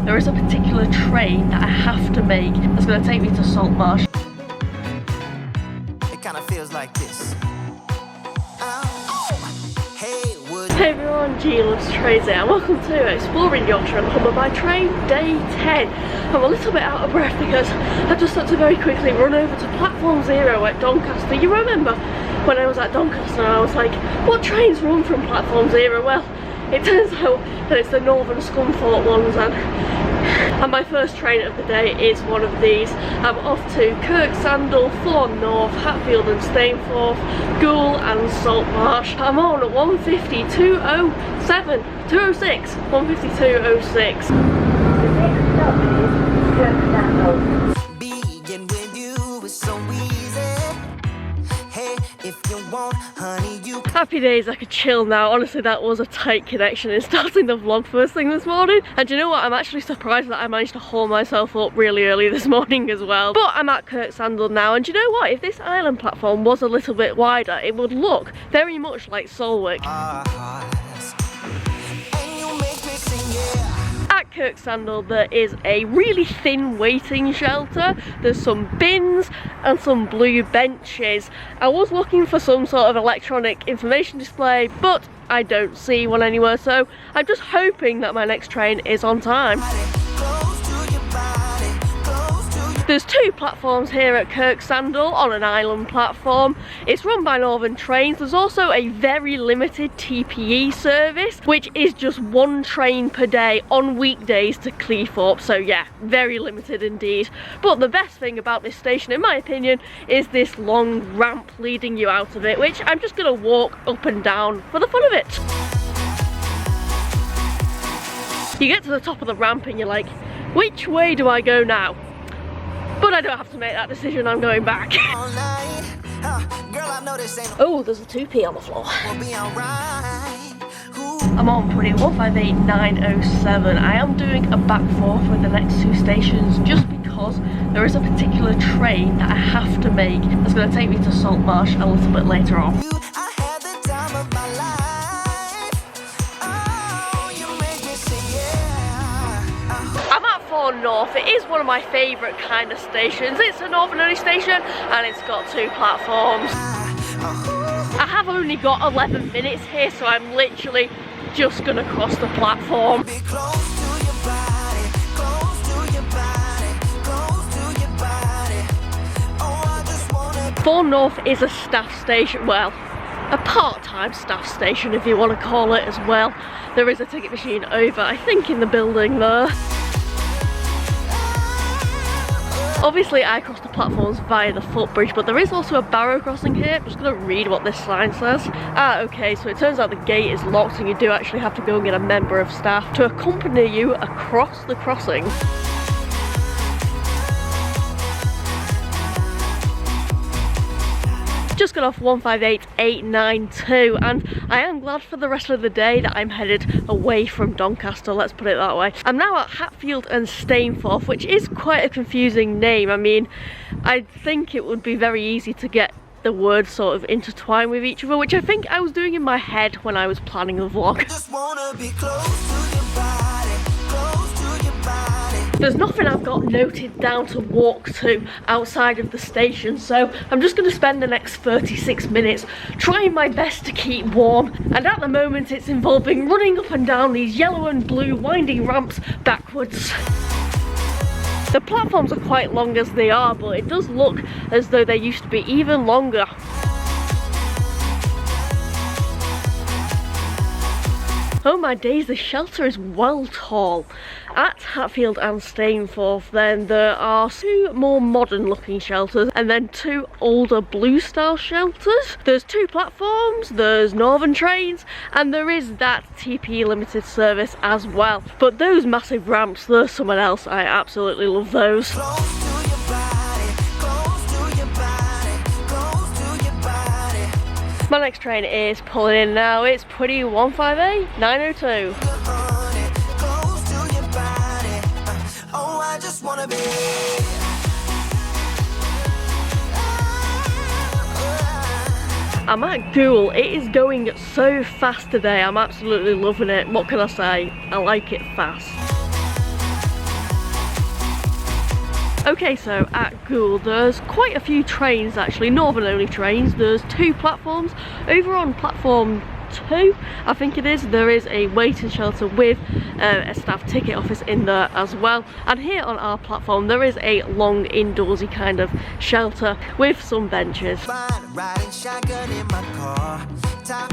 there is a particular train that I have to make that's going to take me to Saltmarshe. It kind of feels like this. Hey everyone, G loves trains here and welcome to Exploring Yorkshire and Humber by train, day 10. I'm a little bit out of breath because I just had to very quickly run over to platform 0 at Doncaster. You remember when I was at Doncaster and I was like, what trains run from platform 0? Well, it turns out that it's the Northern Scunthorpe ones, and my first train of the day is one of these. I'm off to Kirk, Sandall, Thorne North, Hatfield and Stainforth, Goole and Saltmarshe. I'm on 150-206. 152.06. Being with you is so easy. Hey, if you want, honey, you Happy days, I could chill now. Honestly, that was a tight connection in starting the vlog first thing this morning. And do you know what? I'm actually surprised that I managed to haul myself up really early this morning as well. But I'm at Kirk Sandall now, and do you know what? If this island platform was a little bit wider, it would look very much like Solwick. At Kirk Sandall there is a really thin waiting shelter. There's some bins and some blue benches. I was looking for some sort of electronic information display, but I don't see one anywhere, so I'm just hoping that my next train is on time. There's two platforms here at Kirk Sandall on an island platform. It's run by Northern Trains. There's also a very limited TPE service, which is just one train per day on weekdays to Cleethorpes. So yeah, very limited indeed. But the best thing about this station, in my opinion, is this long ramp leading you out of it, which I'm just gonna walk up and down for the fun of it. You get to the top of the ramp and you're like, which way do I go now? But I don't have to make that decision, I'm going back. Oh, there's a 2p on the floor. I'm on 158.907. I am doing a back forth with the next two stations just because there is a particular train that I have to make that's going to take me to Saltmarshe a little bit later on. North. It is one of my favourite kind of stations. It's a northern station and it's got two platforms. I have only got 11 minutes here, so I'm literally just gonna cross the platform. Thorne North is a staff station, well, a part-time staff station if you want to call it as well. There is a ticket machine over, I think, in the building there. Obviously I cross the platforms via the footbridge, but there is also a Barrow crossing here. I'm just going to read what this sign says. Okay, so it turns out the gate is locked and you do actually have to go and get a member of staff to accompany you across the crossing. Just got off 158.892 and I am glad for the rest of the day that I'm headed away from Doncaster, let's put it that way. I'm now at Hatfield and Stainforth, which is quite a confusing name. I mean, I think it would be very easy to get the words sort of intertwined with each other, which I think I was doing in my head when I was planning the vlog. just wanna be close to your body, close to your body. There's nothing I've got noted down to walk to outside of the station, so I'm just going to spend the next 36 minutes trying my best to keep warm, and at the moment it's involving running up and down these yellow and blue winding ramps backwards. The platforms are quite long as they are, but it does look as though they used to be even longer. Oh my days, the shelter is well tall. At Hatfield and Stainforth then there are two more modern looking shelters and then two older blue style shelters. There's two platforms, there's Northern Trains, and there is that TPE limited service as well. But those massive ramps, there's someone else. I absolutely love those. My next train is pulling in now. It's pretty 158.902. I just wanna be. I'm at Goole. It is going so fast today. I'm absolutely loving it. What can I say? I like it fast. Okay, so at Goole there's quite a few trains actually, northern only trains. There's 2 platforms. Over on platform 2, I think it is, there is a waiting shelter with a staff ticket office in there as well. And here on our platform there is a long indoorsy kind of shelter with some benches.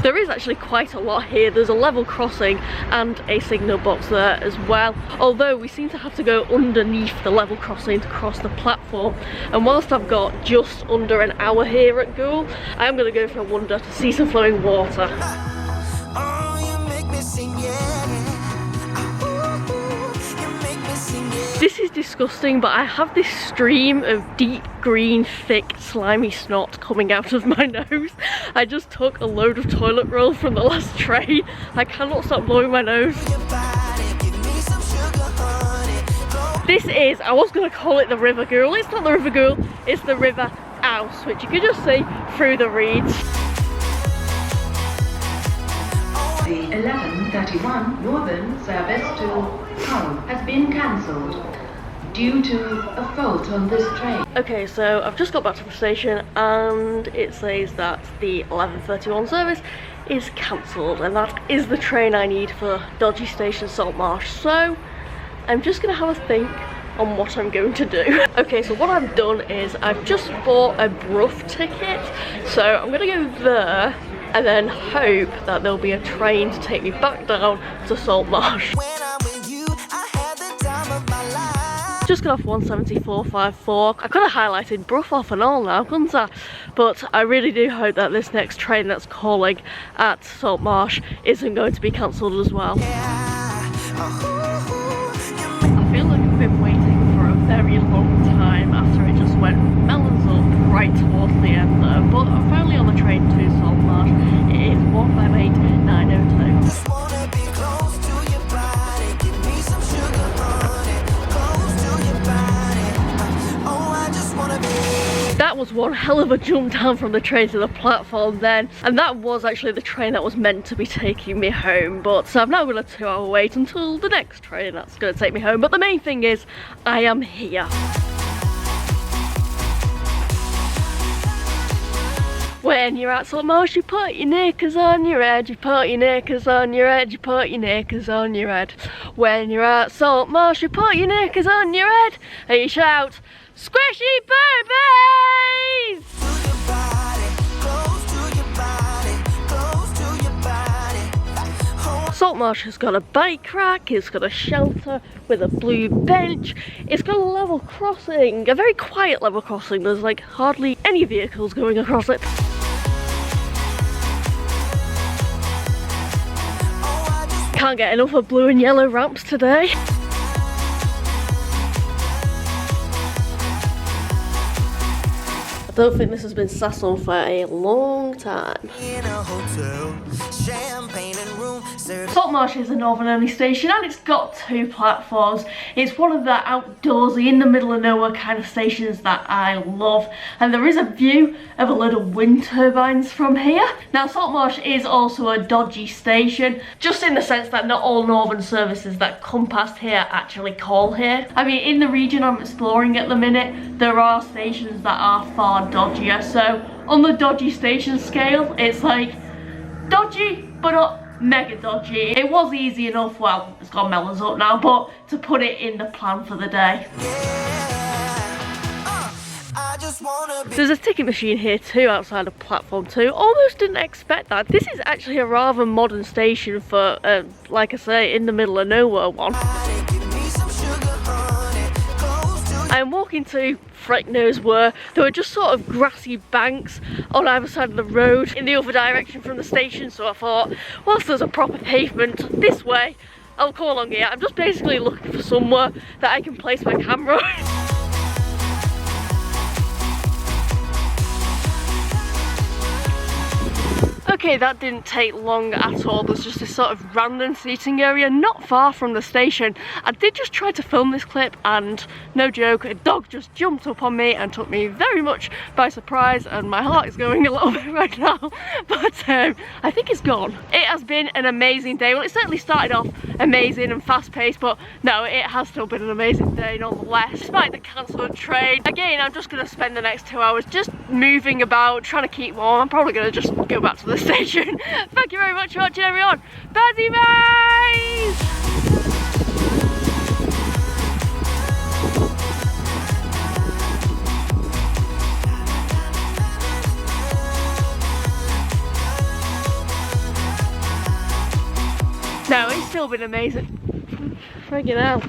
There is actually quite a lot here. There's a level crossing and a signal box there as well, although we seem to have to go underneath the level crossing to cross the platform. And whilst I've got just under an hour here at Goole, I am going to go for a wander to see some flowing water. This is disgusting, but I have this stream of deep green, thick, slimy snot coming out of my nose. I just took a load of toilet roll from the last train. I cannot stop blowing my nose. This is, I was going to call it the River Goole. It's not the River Goole, it's the River Ouse, which you can just see through the reeds. The 11:31 northern service to Hull has been cancelled due to a fault on this train. Okay, so I've just got back to the station and it says that the 11:31 service is cancelled, and that is the train I need for dodgy station Saltmarshe. So I'm just gonna have a think on what I'm going to do. Okay, so what I've done is I've just bought a Brough ticket, so I'm gonna go there and then hope that there'll be a train to take me back down to Saltmarshe. Just got off 174.54. I could have highlighted Brough off and all now, couldn't I? But I really do hope that this next train that's calling at Saltmarshe isn't going to be cancelled as well. I feel like I've been waiting for a very long time after it just went melons up right towards the end there. But I'm finally on the train to Saltmarshe. It is 158-902. That was one hell of a jump down from the train to the platform then, and that was actually the train that was meant to be taking me home. But so I've now got a 2-hour wait until the next train that's going to take me home. But the main thing is I am here. When you're at Saltmarshe, you put your knickers on your head, you put your knickers on your head, you put your knickers on your head. When you're at Saltmarshe, you put your knickers on your head and you shout, "Squishy babies!" Saltmarshe has got a bike rack, it's got a shelter with a blue bench, it's got a level crossing, a very quiet level crossing. There's like hardly any vehicles going across it. Can't get enough of blue and yellow ramps today. I don't think this has been sat on for a long time. Saltmarshe is a northern only station and it's got 2 platforms. It's one of the outdoorsy, in the middle of nowhere kind of stations that I love. And there is a view of a load of wind turbines from here. Now Saltmarshe is also a dodgy station, just in the sense that not all northern services that come past here actually call here. I mean, in the region I'm exploring at the minute, there are stations that are far dodgier. So on the dodgy station scale, it's like dodgy but not mega dodgy. It was easy enough, well, it's got melons up now, but to put it in the plan for the day. There's a ticket machine here too outside of platform 2. Almost didn't expect that. This is actually a rather modern station for, like I say, in the middle of nowhere one. I'm walking to frick knows where. There were just sort of grassy banks on either side of the road in the other direction from the station, so I thought, whilst there's a proper pavement this way, I'll come along here. I'm just basically looking for somewhere that I can place my camera. Okay, that didn't take long at all. There's just this sort of random seating area not far from the station. I did just try to film this clip and no joke, a dog just jumped up on me and took me very much by surprise, and my heart is going a little bit right now, but I think it's gone. It has been an amazing day. Well, it certainly started off amazing and fast paced, but no, it has still been an amazing day nonetheless. Despite the cancelled train, again, I'm just going to spend the next 2 hours just moving about, trying to keep warm. I'm probably going to just go back to the station. Thank you very much for watching, everyone. Bye bye. No, it's still been amazing. Friggin' hell.